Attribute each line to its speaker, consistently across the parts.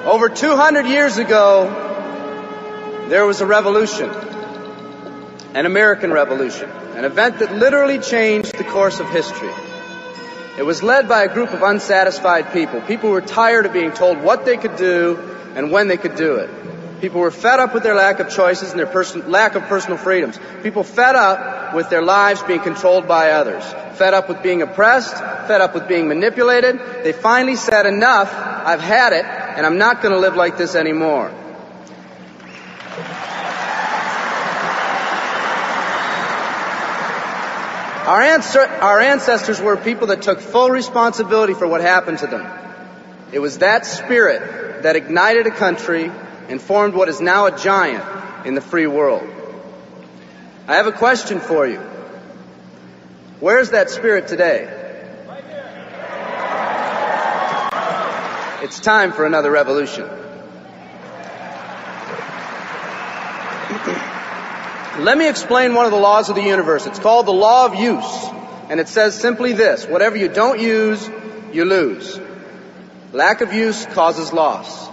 Speaker 1: Over 200 years ago, there was a revolution, an American Revolution, an event that literally changed the course of history. It was led by a group of unsatisfied people. People who were tired of being told what they could do and when they could do it. People were fed up with their lack of choices and their lack of personal freedoms. People fed up with their lives being controlled by others. Fed up with being oppressed, fed up with being manipulated. They finally said, enough, I've had it, and I'm not going to live like this anymore. Our ancestors were people that took full responsibility for what happened to them. It was that spirit that ignited a country and formed what is now a giant in the free world. I have a question for you. Where's that spirit today? It's time for another revolution. Let me explain one of the laws of the universe. It's called the law of use. And it says simply this: whatever you don't use, you lose. Lack of use causes loss.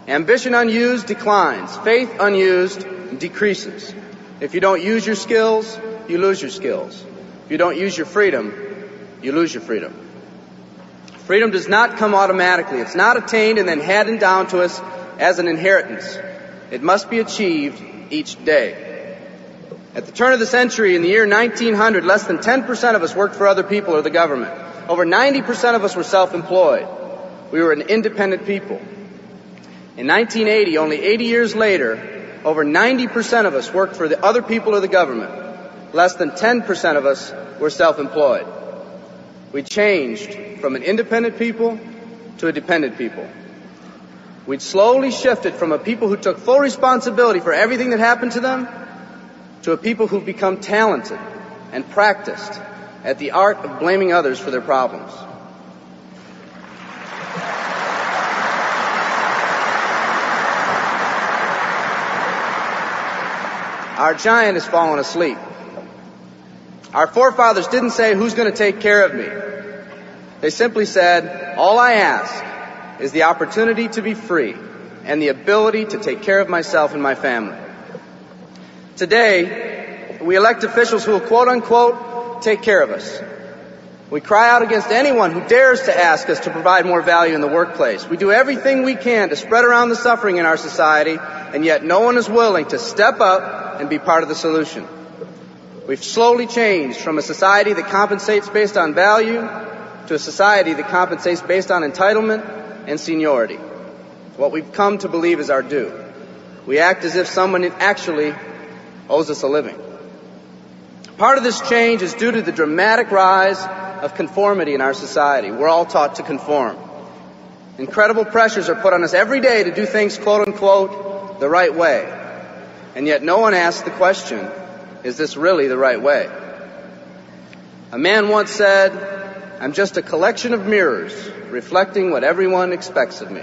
Speaker 1: Ambition unused declines. Faith unused decreases. If you don't use your skills, you lose your skills. If you don't use your freedom, you lose your freedom. Freedom does not come automatically. It's not attained and then handed down to us as an inheritance. It must be achieved each day. At the turn of the century, in the year 1900, less than 10% of us worked for other people or the government. Over 90% of us were self-employed. We were an independent people. In 1980, only 80 years later, over 90% of us worked for the other people or the government. Less than 10% of us were self-employed. We changed from an independent people to a dependent people. We'd slowly shifted from a people who took full responsibility for everything that happened to them to a people who've become talented and practiced at the art of blaming others for their problems. Our giant has fallen asleep. Our forefathers didn't say, who's going to take care of me? They simply said, all I ask is the opportunity to be free and the ability to take care of myself and my family. Today, we elect officials who will quote-unquote take care of us. We cry out against anyone who dares to ask us to provide more value in the workplace. We do everything we can to spread around the suffering in our society, and yet no one is willing to step up and be part of the solution. We've slowly changed from a society that compensates based on value to a society that compensates based on entitlement and seniority. What we've come to believe is our due. We act as if someone actually owes us a living. Part of this change is due to the dramatic rise of conformity in our society. We're all taught to conform. Incredible pressures are put on us every day to do things, quote-unquote, the right way. And yet no one asks the question, is this really the right way? A man once said, I'm just a collection of mirrors reflecting what everyone expects of me.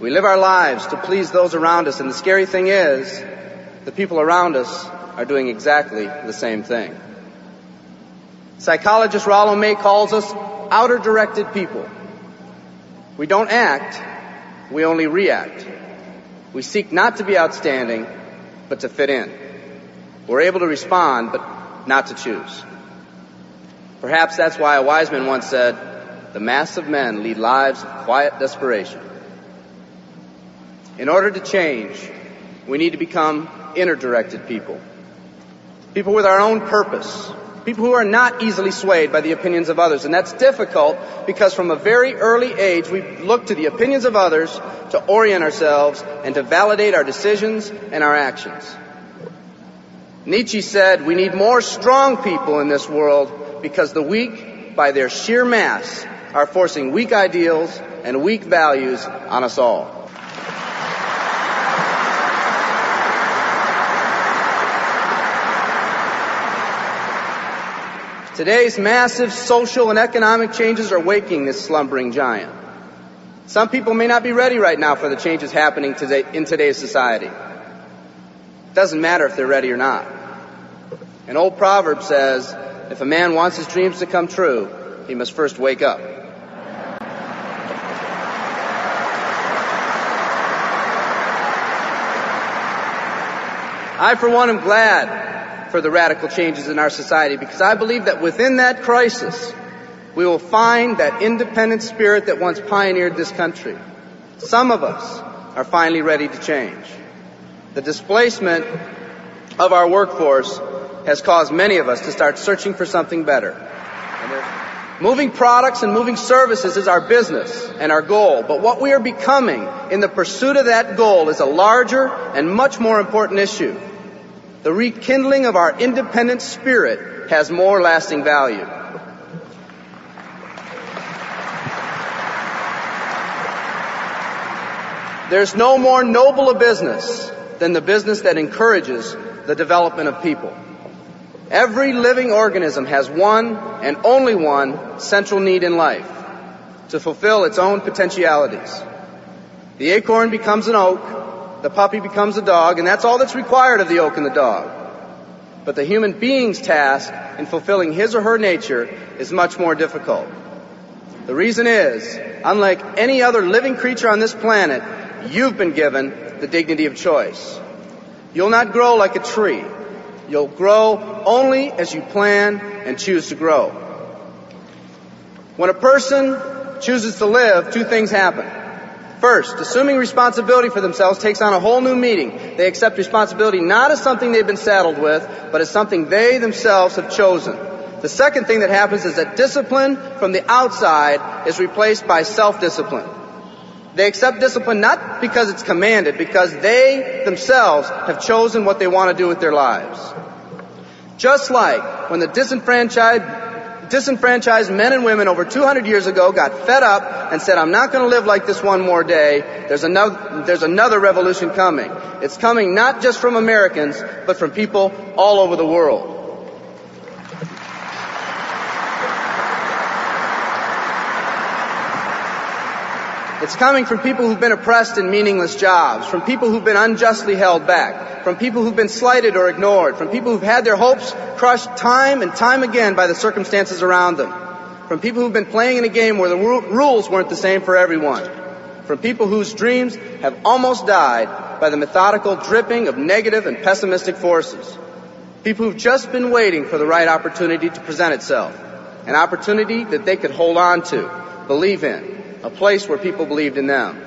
Speaker 1: We live our lives to please those around us, and the scary thing is, the people around us are doing exactly the same thing. Psychologist Rollo May calls us outer-directed people. We don't act, we only react. We seek not to be outstanding, but to fit in. We're able to respond, but not to choose. Perhaps that's why a wise man once said, the mass of men lead lives of quiet desperation. In order to change, we need to become inner-directed people. People with our own purpose. People who are not easily swayed by the opinions of others. And that's difficult because from a very early age we look to the opinions of others to orient ourselves and to validate our decisions and our actions. Nietzsche said we need more strong people in this world because the weak, by their sheer mass, are forcing weak ideals and weak values on us all. Today's massive social and economic changes are waking this slumbering giant. Some people may not be ready right now for the changes happening today in today's society. It doesn't matter if they're ready or not. An old proverb says, if a man wants his dreams to come true, he must first wake up. I, for one, am glad for the radical changes in our society because I believe that within that crisis, we will find that independent spirit that once pioneered this country. Some of us are finally ready to change. The displacement of our workforce has caused many of us to start searching for something better. Moving products and moving services is our business and our goal, but what we are becoming in the pursuit of that goal is a larger and much more important issue. The rekindling of our independent spirit has more lasting value. There's no more noble a business than the business that encourages the development of people. Every living organism has one and only one central need in life: to fulfill its own potentialities. The acorn becomes an oak, the puppy becomes a dog, and that's all that's required of the oak and the dog. But the human being's task in fulfilling his or her nature is much more difficult. The reason is, unlike any other living creature on this planet, you've been given the dignity of choice. You'll not grow like a tree. You'll grow only as you plan and choose to grow. When a person chooses to live, two things happen. First, assuming responsibility for themselves takes on a whole new meaning. They accept responsibility not as something they've been saddled with, but as something they themselves have chosen. The second thing that happens is that discipline from the outside is replaced by self-discipline. They accept discipline not because it's commanded, because they themselves have chosen what they want to do with their lives. Just like when the disenfranchised men and women over 200 years ago got fed up and said, I'm not going to live like this one more day, there's another revolution coming. It's coming not just from Americans, but from people all over the world. It's coming from people who've been oppressed in meaningless jobs, from people who've been unjustly held back, from people who've been slighted or ignored, from people who've had their hopes crushed time and time again by the circumstances around them, from people who've been playing in a game where the rules weren't the same for everyone, from people whose dreams have almost died by the methodical dripping of negative and pessimistic forces, people who've just been waiting for the right opportunity to present itself, an opportunity that they could hold on to, believe in, a place where people believed in them.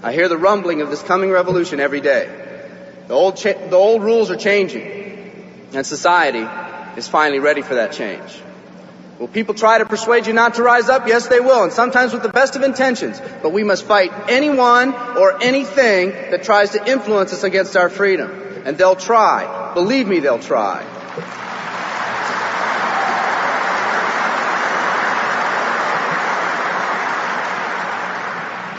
Speaker 1: I hear the rumbling of this coming revolution every day. The old rules are changing, and society is finally ready for that change. Will people try to persuade you not to rise up? Yes, they will, and sometimes with the best of intentions. But we must fight anyone or anything that tries to influence us against our freedom. And they'll try. Believe me, they'll try.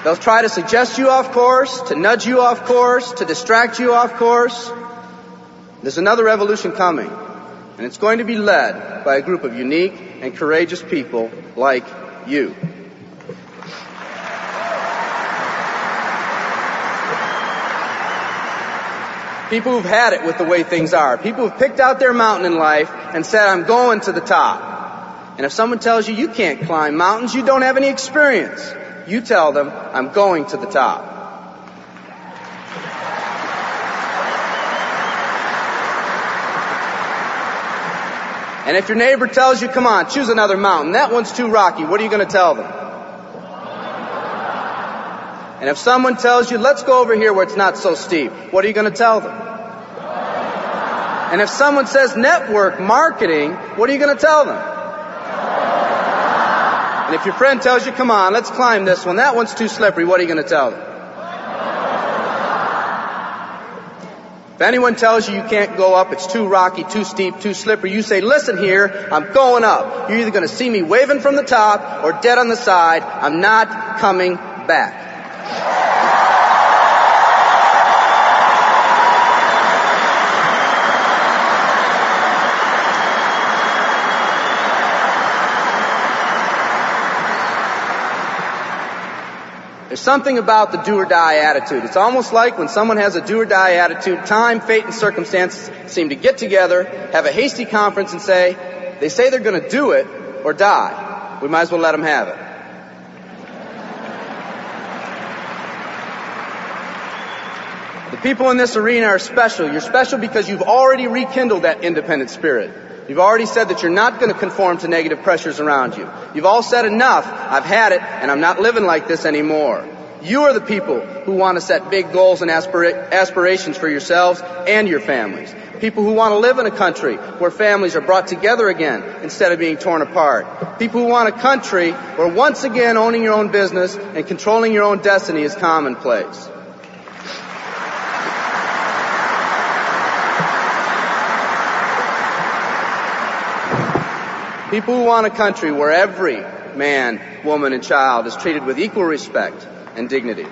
Speaker 1: They'll try to suggest you off course, to nudge you off course, to distract you off course. There's another revolution coming, and it's going to be led by a group of unique and courageous people like you. People who've had it with the way things are. People who've picked out their mountain in life and said, I'm going to the top. And if someone tells you you can't climb mountains, you don't have any experience. You tell them, I'm going to the top. And if your neighbor tells you, come on, choose another mountain, that one's too rocky, what are you going to tell them? And if someone tells you, let's go over here where it's not so steep, what are you going to tell them? And if someone says network marketing, what are you going to tell them? And if your friend tells you, come on, let's climb this one, that one's too slippery, what are you going to tell them? If anyone tells you you can't go up, it's too rocky, too steep, too slippery, you say, listen here, I'm going up. You're either going to see me waving from the top or dead on the side. I'm not coming back. There's something about the do-or-die attitude. It's almost like when someone has a do-or-die attitude, time, fate, and circumstances seem to get together, have a hasty conference, and they say they're going to do it or die. We might as well let them have it. The people in this arena are special. You're special because you've already rekindled that independent spirit. You've already said that you're not going to conform to negative pressures around you. You've all said enough, I've had it, and I'm not living like this anymore. You are the people who want to set big goals and aspirations for yourselves and your families. People who want to live in a country where families are brought together again instead of being torn apart. People who want a country where once again owning your own business and controlling your own destiny is commonplace. People who want a country where every man, woman, and child is treated with equal respect and dignity.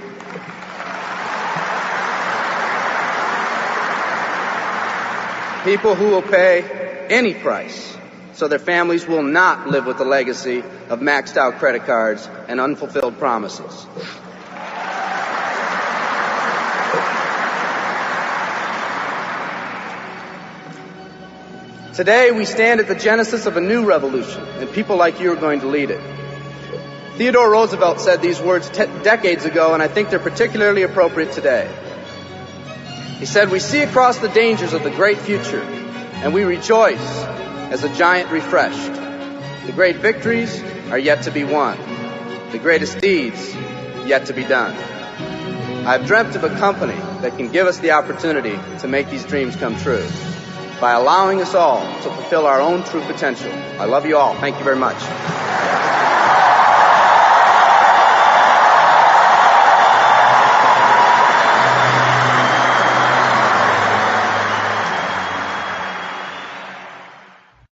Speaker 1: People who will pay any price so their families will not live with the legacy of maxed out credit cards and unfulfilled promises. Today, we stand at the genesis of a new revolution, and people like you are going to lead it. Theodore Roosevelt said these words decades ago, and I think they're particularly appropriate today. He said, "We see across the dangers of the great future, and we rejoice as a giant refreshed. The great victories are yet to be won. The greatest deeds yet to be done. I've dreamt of a company that can give us the opportunity to make these dreams come true by allowing us all to fulfill our own true potential. I love you all. Thank you very much."